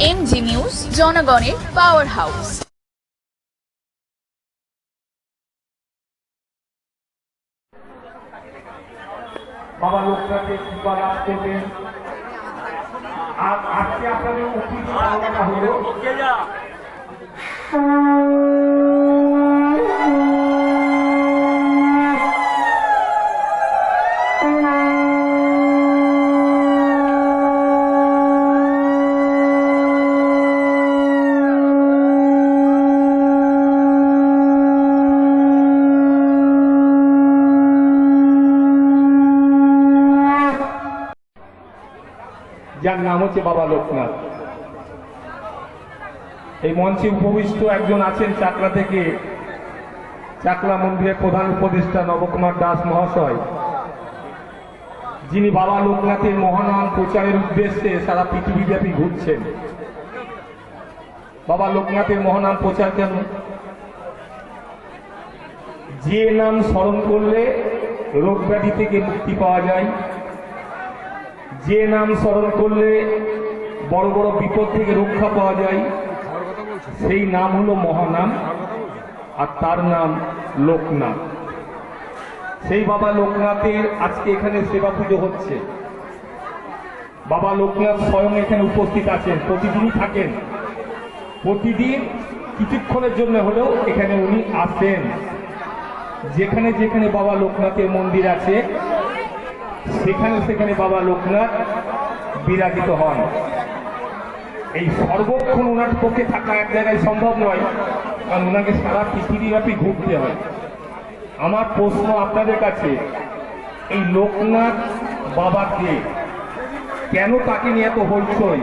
MG news, জনগণের power house. বাবা লোকনাথের কৃপা লাভ করবেন। আর আজকে আপনাদের অফিস পাওয়াটা হলো যার নাম হচ্ছে বাবা লোকনাথ। এই মঞ্চে উপবিষ্ট একজন আছেন চাকলা থেকে, চাকলা মন্দিরের প্রধান উপদেষ্টা নবকুমার দাস মহাশয়, যিনি বাবা লোকনাথের মহানাম প্রচারের উদ্দেশ্যে সারা পৃথিবীব্যাপী ঘুরছেন। বাবা লোকনাথের মহানাম প্রচার কেন? যে নাম স্মরণ করলে রোগ ব্যাধি থেকে মুক্তি পাওয়া যায়, যে নাম স্মরণ করলে বড় বড় বিপদ থেকে রক্ষা পাওয়া যায়, সেই নাম হলো মহানাম, আর তার নাম লোকনাথ। সেই বাবা লোকনাথের আজকে এখানে সেবা পুজো হচ্ছে। বাবা লোকনাথ স্বয়ং এখানে উপস্থিত আছেন, প্রতিদিনই থাকেন, প্রতিদিন কিছুক্ষণের জন্য হলেও এখানে উনি আসেন। যেখানে যেখানে বাবা লোকনাথের মন্দির আছে সেখানে সেখানে বাবা লোকনাথ বিরাজিত হন। এই সর্বক্ষণ ওনার পক্ষে থাকা এক জায়গায় সম্ভব নয়, কারণ ওনাকে সারা পৃথিবীব্যাপী ঘুরতে হয়। আমার প্রশ্ন আপনাদের কাছে, এই লোকনাথ বাবাকে কেন, তাকে নিয়ে এত হইচই,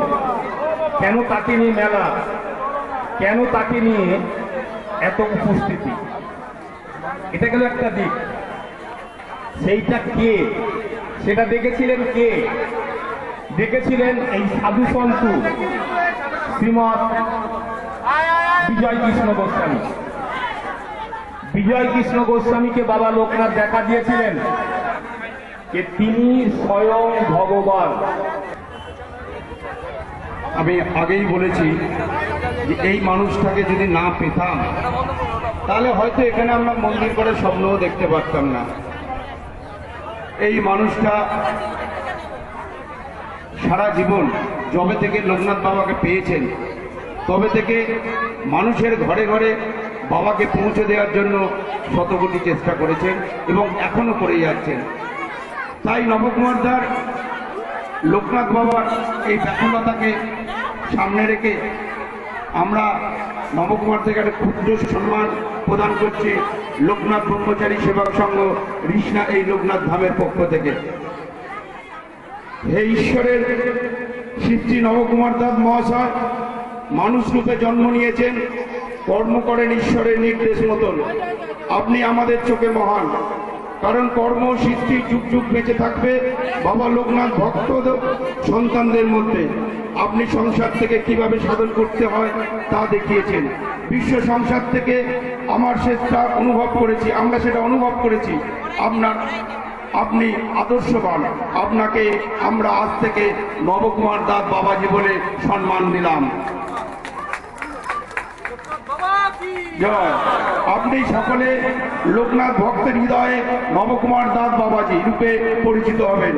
কেন তাকে নিয়ে মেলা, কেন তাকে নিয়ে এত উপস্থিতি? এটা গেল একটা দিক। সেইটা কে, সেটা দেখেছিলেন কে? দেখেছিলেন এই সাধু সন্তু শ্রীমৎ বিজয় কৃষ্ণ গোস্বামী। বিজয় কৃষ্ণ গোস্বামীকে বাবা লোকনাথ দেখা দিয়েছিলেন যে তিনি স্বয়ং ভগবান। আমি আগেই বলেছি যে এই মানুষটাকে যদি না পেতাম তাহলে হয়তো এখানে আমরা মন্দির করে স্বপ্নও দেখতে পারতাম না। এই মানুষটা সারা জীবন যবে থেকে লোকনাথ বাবাকে পেয়েছেন তবে থেকে মানুষের ঘরে ঘরে বাবাকে পৌঁছে দেওয়ার জন্য শতকোটি চেষ্টা করেছেন এবং এখনো করে যাচ্ছেন। তাই নবকুমারদার লোকনাথ বাবার এই ব্যাকুলতাকে সামনে রেখে আমরা নবকুমার থেকে একটা ক্ষুদ্র সম্মান প্রদান করছি লোকনাথ ব্রহ্মচারী সেবক সংঘ ঋষ্ণা এই লোকনাথ ধামের পক্ষ থেকে। হে ঈশ্বরের সৃষ্টি নবকুমার দাস মহাশয় মানুষ রূপে জন্ম নিয়েছেন, কর্ম করেন ঈশ্বরের নির্দেশ মতন। আপনি আমাদের চোখে মহান, কারণ কর্ম সৃষ্টি যুগ যুগ বেঁচে থাকবে বাবা লোকনাথ ভক্ত সন্তানদের মধ্যে। আপনি সংসার থেকে কিভাবে সাধন করতে হয় তা দেখিয়েছেন। বিশ্ব সংসার থেকে আমার সেটা অনুভব করেছি, আমরা সেটা অনুভব করেছি। আপনি আদর্শবান, আপনাকে আমরা আজ থেকে নবকুমার দাস বাবাজি বলে সম্মান দিলাম। জয়। আপনি সকলে লোকনাথ ভক্তের হৃদয়ে নবকুমার দাস বাবাজি রূপে পরিচিত হবেন।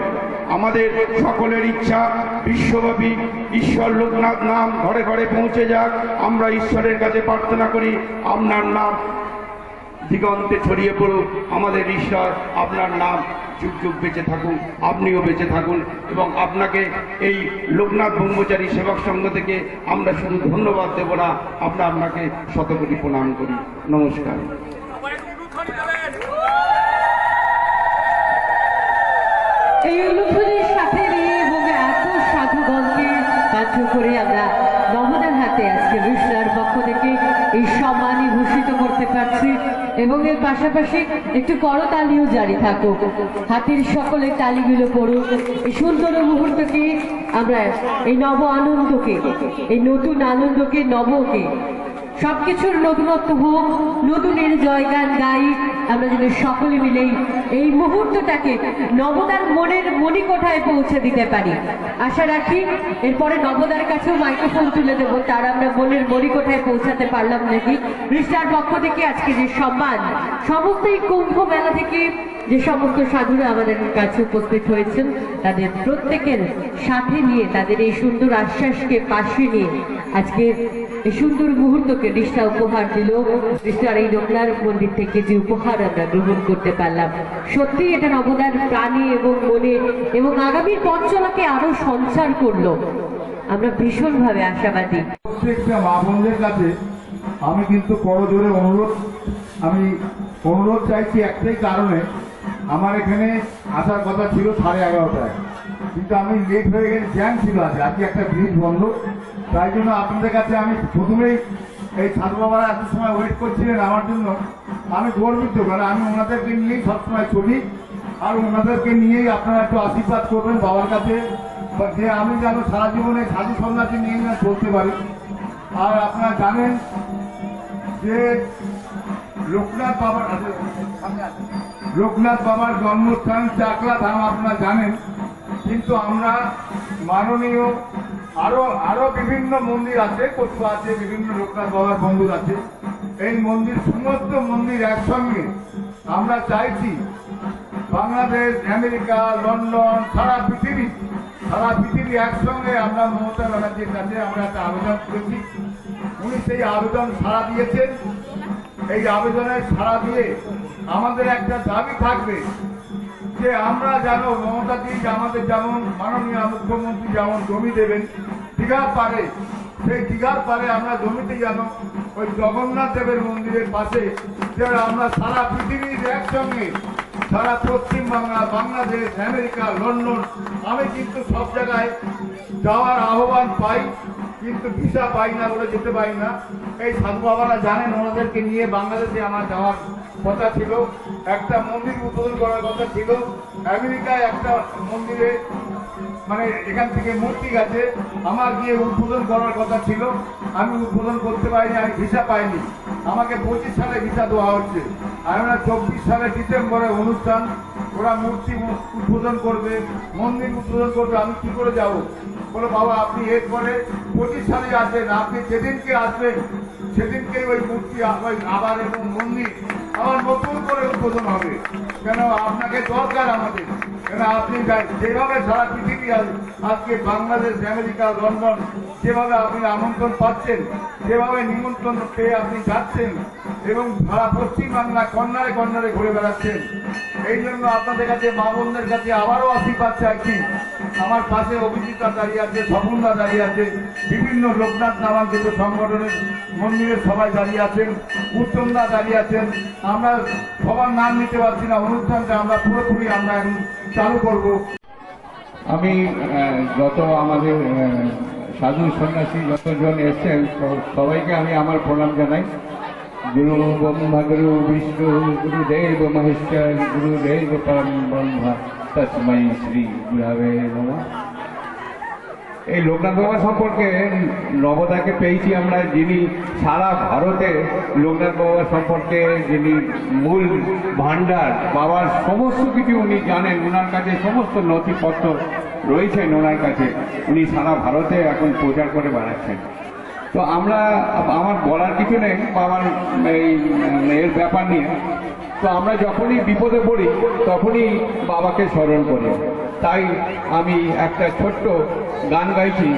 আমাদের সকলের ইচ্ছা বিশ্বব্যাপী ঈশ্বর লোকনাথ নাম ঘরে ঘরে পৌঁছে যাক। আমরা ঈশ্বরের কাছে প্রার্থনা করি আপনার নাম দিগন্তে ছড়িয়ে পড়ুক। আমাদের ঈশ্বর আপনার নাম যুগ যুগ বেঁচে থাকুন, আপনিও বেঁচে থাকুন এবং আপনাকে এই লোকনাথ ব্রহ্মচারী সেবক সংঘ থেকে আমরা শুধু ধন্যবাদ দেব না, আমরা আপনাকে শতকোটি প্রণাম করি। নমস্কার। এই অনুভূতির সাথে নিয়ে এবং এত সাধুগণকে বাধ্য করে আমরা নবদার হাতে আজকে ঋষার পক্ষ থেকে এই সম্মানে ভূষিত করতে পারছি এবং এর পাশাপাশি একটু করতালিও জারি থাকুক। হাতের সকলে তালিগুলো পড়ুক। এই সুন্দর মুহূর্তকে আমরা এই নব আনন্দকে, এই নতুন আনন্দকে, নবকে সবকিছুর নতুনত্ব হোক, নতুনের জয়গান গাই আমরা যদি সকলে মিলেই এই মুহূর্তটাকে নবদার মনের মণিকোঠায় পৌঁছে দিতে পারি। আশা রাখি এরপরে নবদার কাছেও মাইক্রোফোন তুলে দেবো, তার আমরা মনের মণিকোঠায় পৌঁছাতে পারলাম নাকি। রিস্টার পক্ষ থেকে আজকে যে সম্মান, সমস্ত এই কুম্ভ মেলা থেকে যে সমস্ত সাধুরা আমাদের কাছে উপস্থিত হয়েছেন তাদের প্রত্যেকের সাথে নিয়ে, তাদের এই সুন্দর আশ্বাসকে পাশে নিয়ে আজকে এই সুন্দর মুহূর্তকে রিস্টা উপহার দিল। রিস্টার এই লোকনার মন্দির থেকে যে উপহার আমরা গ্রহণ করতে পারলাম, সত্যি এটা নবদার প্রাণী এবং মনে এবং আগামী পথ চলাকে আরো সঞ্চার করলো। আমরা ভীষণভাবে আশাবাদী। প্রত্যেকটা মা বোনদের কাছে আমি কিন্তু করজোরে অনুরোধ চাইছি একটাই কারণে, আমার এখানে আসার কথা ছিল 11:30টায়, কিন্তু আমি লেট হয়ে গেলে জ্যাম ছিল আজকে একটা ব্রিজ বন্ধ, তাই জন্য আপনাদের কাছে আমি প্রথমেই এই সাধু বাবারা এত সময় ওয়েট করছিলেন আমার জন্য, আমি গর্বিত, কারণ আমি ওনাদেরকে নিয়েই সবসময় চলি, আর ওনাদেরকে নিয়েই আপনারা একটু আশীর্বাদ করবেন বাবার কাছে, যে আমি যেন সারা জীবনে সাধু সন্ন্যাসী নিয়ে না চলতে পারি। আর আপনারা জানেন যে লোকনাথ বাবার জন্মস্থান চাকলা ধাম আপনারা জানেন, কিন্তু আমরা মাননীয় আরো বিভিন্ন মন্দির আছে, কোথাও আছে বিভিন্ন লোকনাথ বাবার মন্দির আছে, এই মন্দির সমস্ত মন্দির একসঙ্গে আমরা চাইছি বাংলাদেশ, আমেরিকা, লন্ডন, সারা পৃথিবী একসঙ্গে আমরা মমতা ব্যানার্জির কাছে আমরা একটা আবেদন করেছি। উনি সেই আবেদন সাড়া দিয়েছেন। এই আবেদনের সাড়া দিয়ে আমাদের একটা দাবি থাকবে যে আমরা যেন মমতাজি আমাদের যেমন মাননীয় মুখ্যমন্ত্রী যেমন জমি দেবেন দীঘার পারে, সেই দীঘার পারে আমরা জমিতে যেন ওই জগন্নাথ দেবের মন্দিরের পাশে যেন আমরা সারা পৃথিবীর একসঙ্গে, সারা পশ্চিমবাংলা, বাংলাদেশ, আমেরিকা, লন্ডন, আমি কিন্তু সব জায়গায় যাওয়ার আহ্বান পাই, কিন্তু ভিসা পাই না বলে যেতে পারি না। এই সাধু বাবারা জানেন, ওনাদেরকে নিয়ে বাংলাদেশে আমার যাওয়ার কথা ছিল, একটা মন্দির উদ্বোধন করার কথা ছিল, আমেরিকায় একটা মন্দিরে মানে এখান থেকে মূর্তি গেছে, আমার গিয়ে উদ্বোধন করার কথা ছিল, আমি উদ্বোধন করতে পারিনি, আমি ভিসা পাইনি। আমাকে 25 সালে ভিসা দেওয়া হচ্ছে, আর আমরা 24 সালে ডিসেম্বরে অনুষ্ঠান, ওরা মূর্তি উদ্বোধন করবে, মন্দির উদ্বোধন করবে, আমি কি করে যাব? বলো বাবা আপনি এরপরে 25 সালে আসবেন, আপনি যেদিনকে আসবেন সেদিনকেই ওই মূর্তি আবার এবং মন্দির আবার নতুন করে উদ্বোধন হবে, কেন আপনাকে দরকার আমাদের, কেন আপনি যেভাবে সারা পৃথিবী আজকে বাংলাদেশ, আমেরিকা, লন্ডন যেভাবে আপনি আমন্ত্রণ পাচ্ছেন, যেভাবে নিমন্ত্রণ পেয়ে আপনি যাচ্ছেন এবং সারা পশ্চিমবাংলা কর্নারে কর্নারে ঘুরে বেড়াচ্ছেন, এই জন্য আপনাদের কাছে মা বোনদের কাছে আবারও আশীর্বাদ চাইছি। আমার পাশে অভিজিৎদা দাঁড়িয়ে আছে, স্বপনদা দাঁড়িয়ে আছে, বিভিন্ন লোকনাথ নামাঙ্কিত সংগঠনের মন্দিরের সবাই দাঁড়িয়ে আছেন, উত্তমদা দাঁড়িয়ে আছেন, আমরা সবার নাম নিতে পারছি না, অনুষ্ঠানটা আমরা পুরোপুরি আমরা এখন চালু করব। আমি যত আমাদের সাধু সন্ন্যাসী যতজন এসছেন সবাইকে আমি আমার প্রণাম জানাই। গুরু ব্রহ্মা গুরু বিষ্ণু গুরুদেব মহেশ্বর গুরুদেব পরম ব্রহ্মা তস্मै শ্রী গুরবে নমঃ। এই লোকনাথ বাবা সম্পর্কে নবদাকে পেয়েছি আমরা, যিনি সারা ভারতে লোকনাথ বাবা সম্পর্কে যিনি মূল ভান্ডার, বাবার সমস্ত কিছু উনি জানেন, ওনার কাছে সমস্ত নথিপত্র রয়েছেন ওনার কাছে, উনি সারা ভারতে এখন প্রচার করে বেড়াচ্ছেন। তো আমার বলার কিছু নেই বাবার এর ব্যাপার নিয়ে। তো আমরা যখনই বিপদে পড়ি তখনই বাবাকে স্মরণ করি, তাই আমি একটা ছোট্ট গান গাইছি।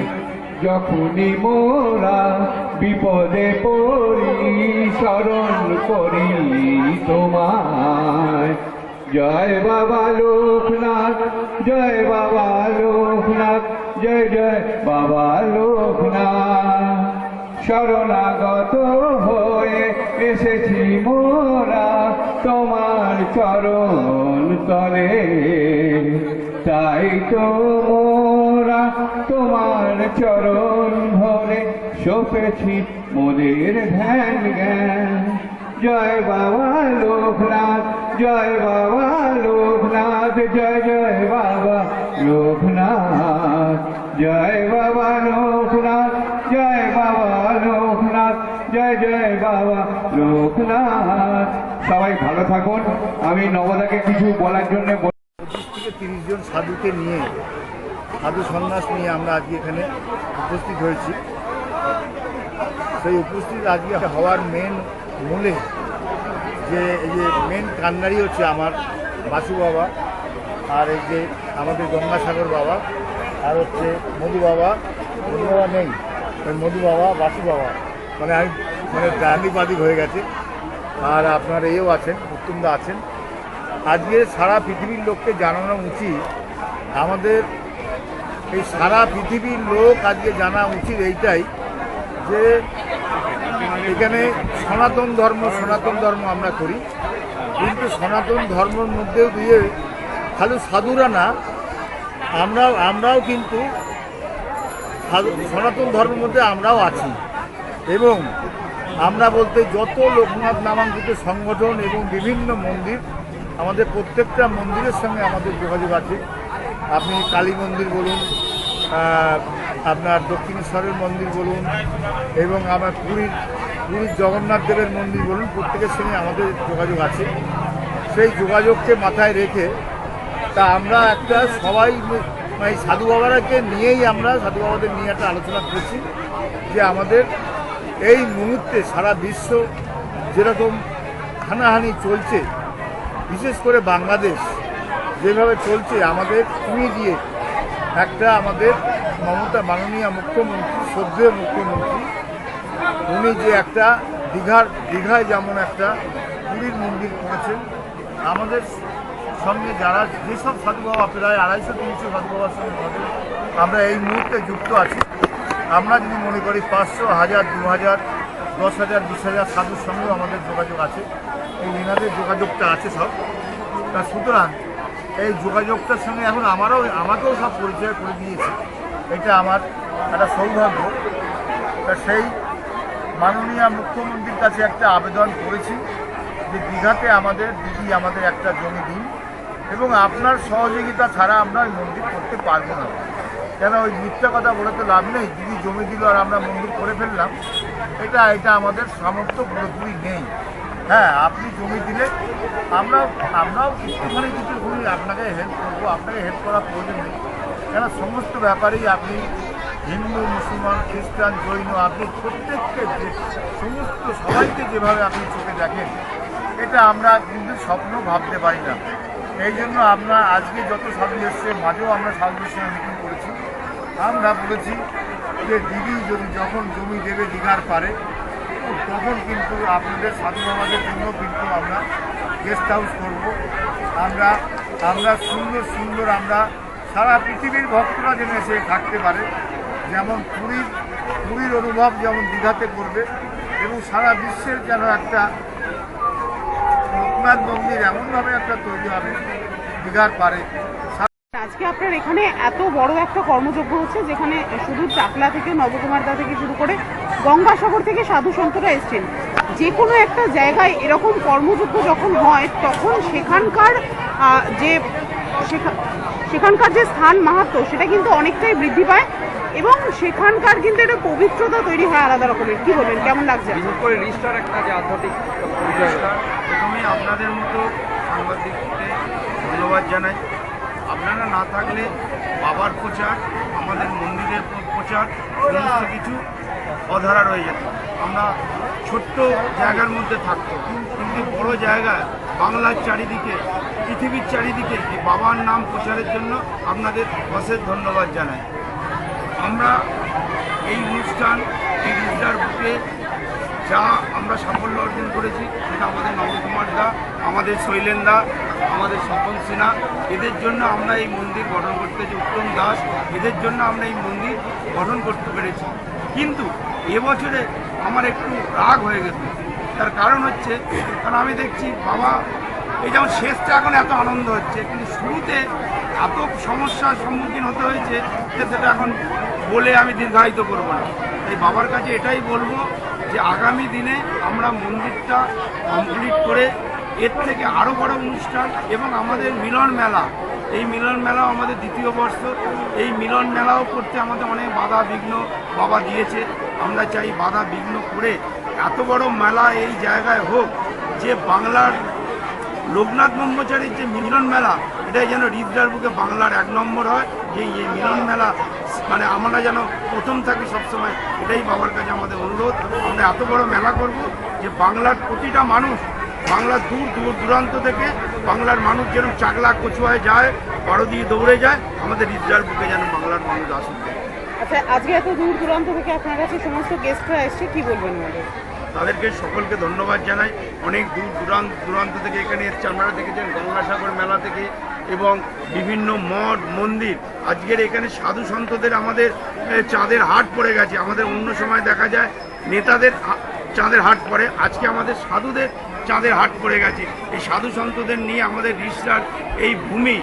যখনই মোরা বিপদে পড়ি স্মরণ করি তোমায়, জয় বাবা লোকনাথ, জয় বাবা লোকনাথ, জয় জয় বাবা লোকনাথ। শরণাগত হয়ে এসেছি মোরা তোমার চরণ তলে, তাই তো মোরা তোমার চরণ ধরে সপেছি মোদের ধ্যান জ্ঞান। জয় বাবা লোকনাথ, জয় বাবা লোকনাথ, জয় জয় বাবা লোকনাথ, জয় বাবা লোকনাথ, জয় বাবা লোকনাথ, জয় জয় বাবা লোকনাথ। সবাই ভালো থাকুন। আমি নবদাকে কিছু বলার জন্য 25 থেকে 30 জন সাধুকে নিয়ে, সাধু সন্ন্যাস নিয়ে আমরা আজকে এখানে উপস্থিত হয়েছি। সেই উপস্থিত আজকে হওয়ার মূলে যে এই যে মেন কান্ডারি হচ্ছে আমার বাসু বাবা, আর এই যে আমাদের গঙ্গাসাগর বাবা, আর হচ্ছে মধু বাবা নেই, ওই মধু বাবা, বাসু বাবা, মানে আমি ডান্ডিবাদিক হয়ে গেছে। আর আপনার এও আছেন, উত্তমদা আছেন। আজকে সারা পৃথিবীর লোককে জানানো উচিত, আমাদের এই সারা পৃথিবীর লোক আজকে জানা উচিত এইটাই যে এখানে সনাতন ধর্ম আমরা করি, কিন্তু সনাতন ধর্মের মধ্যেও দিয়ে খালি সাধুরা না, আমরাও কিন্তু সনাতন ধর্মের মধ্যে আমরাও আছি। এবং আমরা বলতে যত লোকনাথ নামাঙ্কিত সংগঠন এবং বিভিন্ন মন্দির, আমাদের প্রত্যেকটা মন্দিরের সঙ্গে আমাদের যোগাযোগ আছে। আপনি কালী মন্দির বলুন, আপনার দক্ষিণেশ্বরের মন্দির বলুন, এবং আমার পুরীর জগন্নাথ দেবের মন্দির বলুন, প্রত্যেকের সঙ্গে আমাদের যোগাযোগ আছে। সেই যোগাযোগকে মাথায় রেখে তা আমরা একটা সবাই মানে সাধু বাবাকে নিয়েই আমরা সাধু বাবাদের নিয়ে একটা আলোচনা করছি যে আমাদের এই মুহূর্তে সারা বিশ্ব যেরকম হানাহানি চলছে, বিশেষ করে বাংলাদেশ যেভাবে চলছে, আমাদের তুমি দিয়ে একটা আমাদের মাননীয় মুখ্যমন্ত্রী, শ্রদ্ধেয় মুখ্যমন্ত্রী, উনি যে একটা দীঘায় যেমন একটা পুরীর মন্দির করেছেন, আমাদের সঙ্গে যারা যেসব সাধু বাবা প্রায় 250-300 সাধু বাবার সঙ্গে আমরা এই মুহূর্তে যুক্ত আছি। আমরা যদি মনে করি 500, 1000, 2000, 10,000, 20,000 সাধুর সঙ্গেও আমাদের যোগাযোগ আছে, এই এনাদের যোগাযোগটা আছে সব। তা সুতরাং এই যোগাযোগটার সঙ্গে এখন আমাকেও সব পরিচয় করে দিয়েছে, এটা আমার একটা সৌভাগ্য। তা সেই মাননীয় মুখ্যমন্ত্রীর কাছে একটা আবেদন করেছি যে দীঘাতে আমাদের একটা জমি দিন, এবং আপনার সহযোগিতা ছাড়া আমরা ওই মন্দির করতে পারবো না। কেন ওই মিথ্যা কথা বলে তো লাভ নেই, দিদি জমি দিল আর আমরা মন্দির করে ফেললাম, এটা আমাদের সামর্থ্য পুরোপুরি নেই। হ্যাঁ, আপনি জমি দিলে আমরাও একটুখানি কিছু আপনাকে হেল্প করবো, আপনাকে হেল্প করার প্রয়োজন নেই। কেন সমস্ত ব্যাপারেই আপনি হিন্দু, মুসলমান, খ্রিস্টান, জৈন, আপনি প্রত্যেককে সমস্ত সবাইকে যেভাবে আপনি চোখে দেখেন, এটা আমরা কিন্তু স্বপ্ন ভাবতে পারি না। এই জন্য আমরা আজকে যত সাধু এসছে, মাঝেও আমরা সাধুদের সঙ্গে মিটিং করেছি, আমরা বলেছি যে দিদি যখন জমি দেবে দীঘার পারে, তখন কিন্তু আপনাদের সাধু বাবাদের জন্য কিন্তু আমরা গেস্ট হাউস করবো। আমরা সুন্দর আমরা সারা পৃথিবীর ভক্তরা যেন এসে থাকতে পারে, যেমন পুরীর অনুভব যেমন দীঘাতে করবে, এবং সারা বিশ্বের যেন একটা লোকনাথ মন্দির এমনভাবে একটা তৈরি হবে দীঘার পারে। আজকে আপনার এখানে এত বড় একটা কর্মযজ্ঞ হচ্ছে, যেখানে শুধু চাকলা থেকে, নবকুমারদা থেকে শুরু করে গঙ্গাসাগর থেকে সাধু সন্তরা এসছেন। যে কোনো একটা জায়গায় এরকম কর্মযজ্ঞ যখন হয়, তখন সেখানকার যে স্থান মাহাত্ম্য, সেটা কিন্তু অনেকটাই বৃদ্ধি পায়, এবং সেখানকার কিন্তু একটা পবিত্রতা তৈরি হয় আলাদা রকমের। কি বলবেন, কেমন লাগছে? বিশেষ করে রিস্টার একটা যে আধ্যাত্মিক প্রথমে আপনাদের মতো সাংবাদিককে ধন্যবাদ জানাই। আপনারা না থাকলে বাবার প্রচার, আমাদের মন্দিরের প্রচার, সমস্ত কিছু অধরা রয়ে যেত। আমরা ছোট্ট জায়গার মধ্যে থাকতো, কিন্তু বড় জায়গায় বাংলার চারিদিকে, পৃথিবীর চারিদিকে এই বাবার নাম প্রচারের জন্য আপনাদের অশেষ ধন্যবাদ জানাই। আমরা এই অনুষ্ঠান, এই রিস্টার বুকে যা আমরা সাফল্য অর্জন করেছি, সেটা আমাদের নবকুমারদা, আমাদের শৈলেনদা, আমাদের স্বপন সিনহা, এদের জন্য আমরা এই মন্দির গঠন করতে পেরেছি, উত্তম দাস, এদের জন্য আমরা এই মন্দির গঠন করতে পেরেছি। কিন্তু এবছরে আমার একটু রাগ হয়ে গেছে। তার কারণ হচ্ছে, কারণ আমি দেখছি বাবা এই যেমন শেষটা এখন এত আনন্দ হচ্ছে, কিন্তু শুরুতে এত সমস্যার সম্মুখীন হতে হয়েছে যে সেটা এখন বলে আমি দীর্ঘায়িত করব না। তাই বাবার কাছে এটাই বলবো যে আগামী দিনে আমরা মন্দিরটা কমপ্লিট করে এর থেকে আরও বড় অনুষ্ঠান, এবং আমাদের মিলন মেলা, এই মিলন মেলাও আমাদের দ্বিতীয় বর্ষ, এই মিলন মেলাও করতে আমাদের অনেক বাধা বিঘ্ন বাবা দিয়েছে। আমরা চাই বাধা বিঘ্ন করে এত বড় মেলা এই জায়গায় হোক, যে বাংলার লোকনাথ ব্রহ্মচারীর যে মিলন মেলা, এটাই যেন হৃদয়ের বুকে বাংলার 1 নম্বর হয়। যে এই মিলন মেলা মানে আমরা যেন প্রথম থাকি সবসময়, এটাই বাবার কাছে আমাদের অনুরোধ। আমরা এত বড় মেলা করব যে বাংলার প্রতিটা মানুষ, বাংলার দূর দূর দূরান্ত থেকে বাংলার মানুষ যেন চাকলা কচুয়ায় যায়, বারো দিয়ে দৌড়ে যায়, আমাদের হৃদয়ের বুকে যেন বাংলার মানুষ আসুন। আচ্ছা, আজকে এত দূর দূরান্ত থেকে আপনার কাছে সমস্ত গেস্টরা এসছে, কি বলবেন ওদের? তাদেরকে সকলকে ধন্যবাদ জানাই। অনেক দূর দূরান্ত থেকে এখানে এসছে। আপনারা দেখেছেন গঙ্গাসাগর মেলা থেকে এবং বিভিন্ন মঠ মন্দির। আজকের এখানে সাধু সন্তদের আমাদের চাঁদের হাট পড়ে গেছে। আমাদের অন্য সময় দেখা যায় নেতাদের চাঁদের হাট পড়ে, আজকে আমাদের সাধুদের চাঁদের হাট পড়ে গেছে। এই সাধু সন্তদের নিয়ে আমাদের রিসরার এই ভূমি,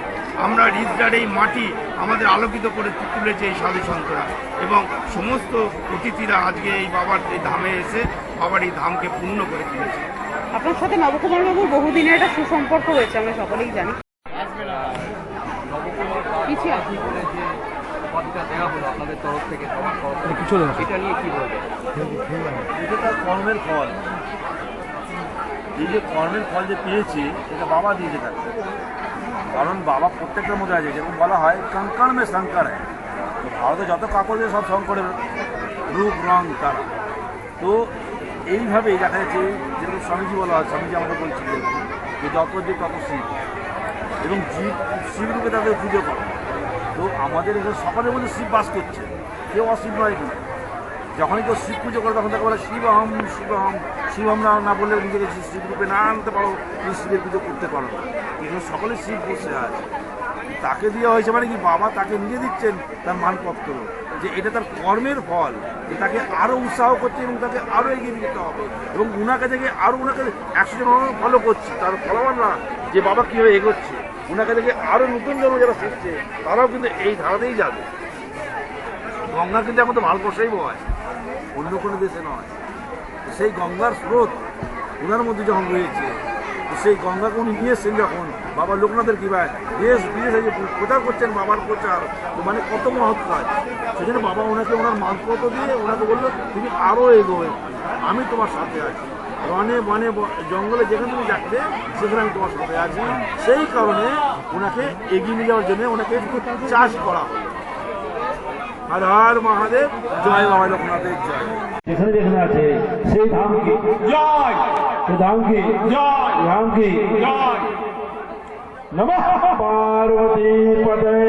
আমরা রিসরার এই মাটি আমাদের আলোকিত করে তুলেছে এই সাধু সন্তরা, এবং সমস্ত অতিথিরা আজকে এই বাবার এই ধামে এসে বাবার এই ধামকে পূর্ণ করে তুলেছে। আপনার সাথে নবকুমার বাবুর বহুদিনের একটা সুসম্পর্ক রয়েছে, আমরা সকলেই জানি। আপনাদের তরফ থেকে এটা নিয়ে কি বলবেন? এটা তার কর্মের ফল। এই যে কর্মের ফল যে পেয়েছি, এটা বাবা দিয়েছে তাকে। কারণ বাবা প্রত্যেকটার মধ্যে আছে, যেরকম বলা হয় কঙ্কণ মে শঙ্কর হয়। তো ভারতে যত কাপড় দিয়ে সব শঙ্করের রূপ রং তারা। তো এইভাবেই দেখা যাচ্ছে, যেরকম স্বামীজি বলা হয়, স্বামীজি আমাকে বলছিলেন যে যত যে তত শিব, এবং শিবরূপে তাদের পুজো করে। তো আমাদের এখানে সকলের মধ্যে শিব বাস করছে, কেউ অশিব নয়। কিন্তু যখনই কেউ শিব পুজো করে তখন তাকে বলে শিবহম শিবহম। শিবহম না বললে নিজেকে শিবরূপে না আনতে পারো, তুমি শিবের পুজো করতে পারো না। কিন্তু সকলে শিব বসে আছে, তাকে দেওয়া হয়েছে মানে কি বাবা তাকে নিজে দিচ্ছেন তার মানপত্র, যে এটা তার কর্মের ফল, যে তাকে আরও উৎসাহ করছে এবং তাকে আরও এগিয়ে নিতে হবে। এবং উনাকে দেখে আরও উনাকে 100 জন ফলো করছে, তার ফলোয়াররা যে বাবা কীভাবে এগোচ্ছে, উনাকে দেখে আরও নতুন জন্ম যারা শিখছে তারাও কিন্তু এই ধারাতেই যাবে। গঙ্গা কিন্তু এখন তো ভারতবর্ষেই বয়, অন্য কোনো দেশে নয়। সেই গঙ্গার স্রোত ওনার মধ্যে যখন রয়েছে, সেই গঙ্গাকে উনি নিয়ে এসছেন যখন বাবা লোকনাথের কৃপায় দেশ বিদেশে যে প্রচার করছেন বাবার প্রচার, তো মানে কত মহৎ কাজ। সেই জন্য বাবা ওনাকে ওনার মানপত্র দিয়ে ওনাকে বললো তুমি আরও এগোবে, আমি তোমার সাথে আছি। বনে বনে জঙ্গলে যেখানে তুমি যাচ্ছে সেখানে আমি তোমার সাথে আছি। সেই কারণে ওনাকে এগিয়ে নিয়ে যাওয়ার জন্য ওনাকে চাষ করা হলো। হর হর মহাদেব, জয় বাবা লোকনাথের জয়। যেখানে যেখানে আছে সেই ধাম কি জয়, সেই ধাম কি জয়, ধাম কি জয়। নমঃ পার্বতী পদে